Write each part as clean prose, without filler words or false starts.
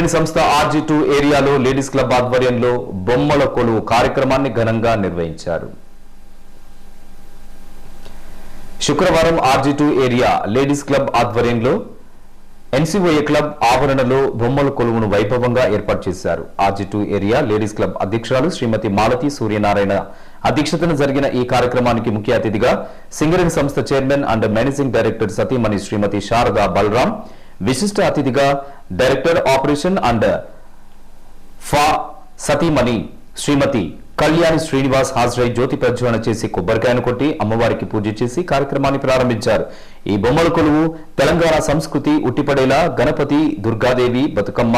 సింగరేణి సంస్థ RG2 ఏరియాలో ladies club ఆధ్వర్యంలో బొమ్మల కొలువు కార్యక్రమాన్ని ఘనంగా నిర్వహించారు. శుక్రవారం RG2 ఏరియా లేడీస్ క్లబ్ ఆధ్వర్యంలో NCOA క్లబ్ ఆవరణలో బొమ్మల కొలువును వైభవంగా ఏర్పాటు చేశారు. RG2 ఏరియా లేడీస్ క్లబ్ అధ్యక్షురాలు శ్రీమతి మాలతి సూర్యనారాయణ అధ్యక్షతన జరిగిన ఈ కార్యక్రమానికి ముఖ్య అతిథిగా సింగరేణి సంస్థ చైర్మన్ అండ్ మేనేజింగ్ డైరెక్టర్ సతీమణి శ్రీమతి శారదా బలరాం, విశిష్ట అతిథిగా డైరెక్టర్ ఆపరేషన్ అండ్ సతీమణి శ్రీమతి కళ్యాణి శ్రీనివాస్ హాజరై జ్యోతి ప్రజ్వలన చేసి కొబ్బరికాయను కొట్టి అమ్మవారికి పూజ చేసి కార్యక్రమాన్ని ప్రారంభించారు. ఈ బొమ్మల కొలువు తెలంగాణ సంస్కృతి ఉట్టిపడేలా గణపతి, దుర్గాదేవి, బతుకమ్మ,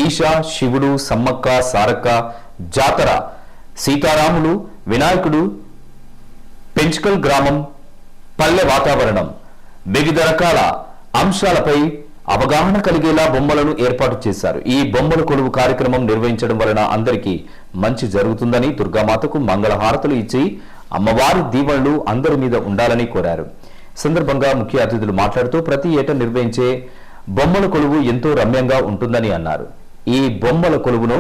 ఈశా, శివుడు, సమ్మక్క సారక్క, జాతర, సీతారాములు, వినాయకుడు, పెంచుకల్ గ్రామం, పల్లె వాతావరణం, వివిధ రకాల అంశాలపై అవగాహన కలిగేలా బొమ్మలను ఏర్పాటు చేశారు. ఈ బొమ్మల కొలువు కార్యక్రమం నిర్వహించడం వలన అందరికీ మంచి జరుగుతుందని, దుర్గామాతకు మంగళహారతులు ఇచ్చి అమ్మవారి దీవెనలు అందరి మీద ఉండాలని కోరారు. సందర్భంగా ముఖ్య అతిథులు మాట్లాడుతూ ప్రతి ఏటా నిర్వహించే బొమ్మల కొలువు ఎంతో రమ్యంగా ఉంటుందని అన్నారు. ఈ బొమ్మల కొలువును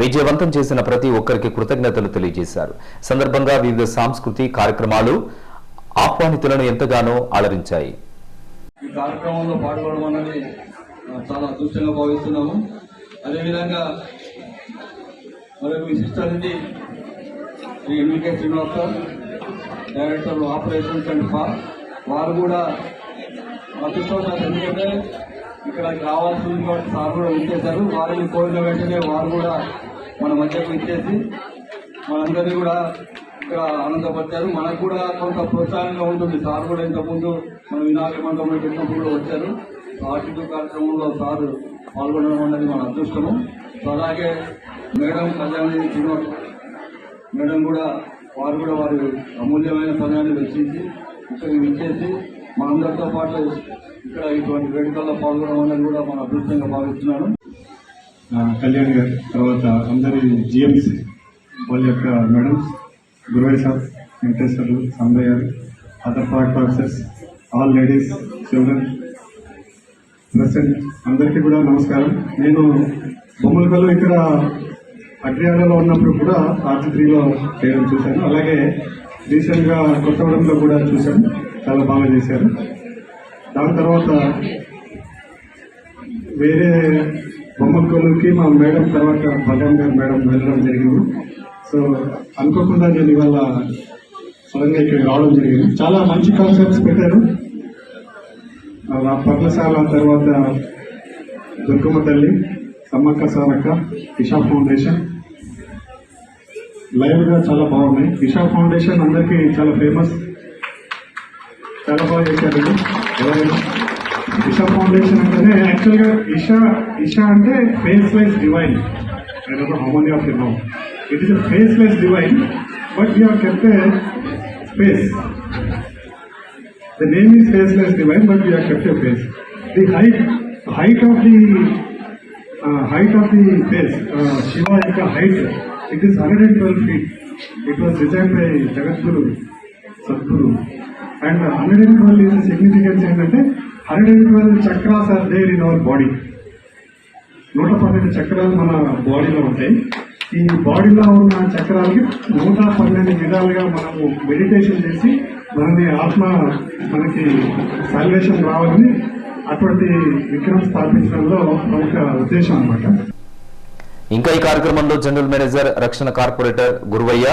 విజయవంతం చేసిన ప్రతి ఒక్కరికి కృతజ్ఞతలు తెలియజేశారు. సందర్భంగా వివిధ సాంస్కృతిక కార్యక్రమాలు ఆహ్వానితులను ఎంతగానో అలరించాయి. ఈ కార్యక్రమంలో పాల్గొనడం అనేది చాలా అదృష్టంగా భావిస్తున్నాము. అదేవిధంగా మరొక విశిష్ట అతిథి Shri NVK Srinivas sir, director operations and వారు కూడా అదృష్టం. ఎందుకంటే ఇక్కడ రావాల్సింది కాబట్టి సార్ కూడా ఇచ్చేశారు. వారిని కోరిన వెంటనే వారు కూడా మన మధ్యకు ఇచ్చేసి మనందరినీ కూడా ఇక్కడ ఆనందపరిచారు. మనకు కూడా కొంత ప్రోత్సాహంగా ఉంటుంది. సార్ కూడా ఇంతకుముందు మన వినాయక మండపంలో పెట్టినప్పుడు కూడా వచ్చారు. RG2 కార్యక్రమంలో సార్ పాల్గొనడం అనేది మన అదృష్టము. అలాగే మేడం కళ్యాణి శ్రీనివాస్ మేడం కూడా వారు కూడా వారి అమూల్యమైన సమయాన్ని వెచ్చించి ఇక్కడికి విచ్చేసి మనందరితో పాటు ఇక్కడ ఇటువంటి వేడుకల్లో పాల్గొనడం అనేది కూడా మన అదృష్టంగా భావిస్తున్నాను. కళ్యాణ్ గారు తర్వాత అందరి GMs వాళ్ళ యొక్క మేడమ్స్, గురువారి సార్, వెంకటేశ్వర్లు, సంబయ్య గారు, other part officers, all ladies, children present అందరికీ కూడా నమస్కారం. నేను బొమ్మలకల్లో ఇక్కడ అడ్రియాలలో ఉన్నప్పుడు కూడా RG3లో చేయడం చూశాను. అలాగే రీసెంట్గా కొత్తగూడెంలో కూడా చూశాను. చాలా బాగా చేశారు. దాని తర్వాత వేరే బొమ్మల కొలువుకి మా మేడం తర్వాత బలరాం గారు మేడం వెళ్ళడం జరిగింది. సో అనుకోకుండా నేను ఇవాళ సడన్గా ఇక్కడికి రావడం జరిగింది. చాలా మంచి కాన్సెప్ట్స్ పెట్టారు. పర్ణశాల తర్వాత దుర్గమ్మ తల్లి, సమ్మక్క సారక్క, ఇషా ఫౌండేషన్ లైవ్గా చాలా బాగున్నాయి. ఇషా ఫౌండేషన్ అందరికీ చాలా ఫేమస్, చాలా బాగా చేశారు. ఎవరైనా ఇషా ఫౌండేషన్ అంటేనే యాక్చువల్గా ఇషా అంటే faceless divine. I don't know how many of you know. It is a faceless divine, but we have kept a face. The name is faceless divine, but we have kept a face. The height of the face, Shiva Ika height, it is 112 feet. It was designed by Jagadguru, Sadguru. And 112 is the significance ఏంటంటే 112 chakras are there in our body. 112 చక్రాలు మన బాడీలో ఉంటాయి. ఈ బాడీలో ఉన్న చక్రాలకి 112 విధాలుగా మనము మెడిటేషన్ చేసి మనని ఆత్మ మనకి సాల్వేషన్ రావాలని అటువంటి విగ్రహం స్థాపించడంలో ప్రముఖ ఉద్దేశం అన్నమాట. ఇంకా ఈ కార్యక్రమంలో జనరల్ మేనేజర్ రక్షణ corporator Guruvaiah,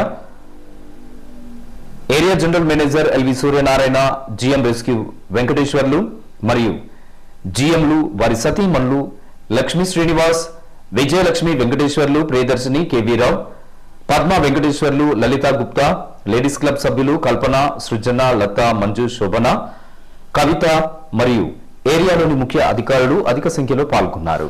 area general manager LV Suryanarayana, GM rescue Venkateswarlu మరియు GMలు, వారి సతీమణులు లక్ష్మీ శ్రీనివాస్, విజయలక్ష్మి వెంకటేశ్వర్లు, ప్రియదర్శిని KV రావు, పద్మ వెంకటేశ్వర్లు, లలితా గుప్తా, లేడీస్ క్లబ్ సభ్యులు కల్పన, సృజన, లత, మంజు, శోభన, కవిత మరియు ఏరియాలోని ముఖ్య అధికారులు అధిక సంఖ్యలో పాల్గొన్నారు.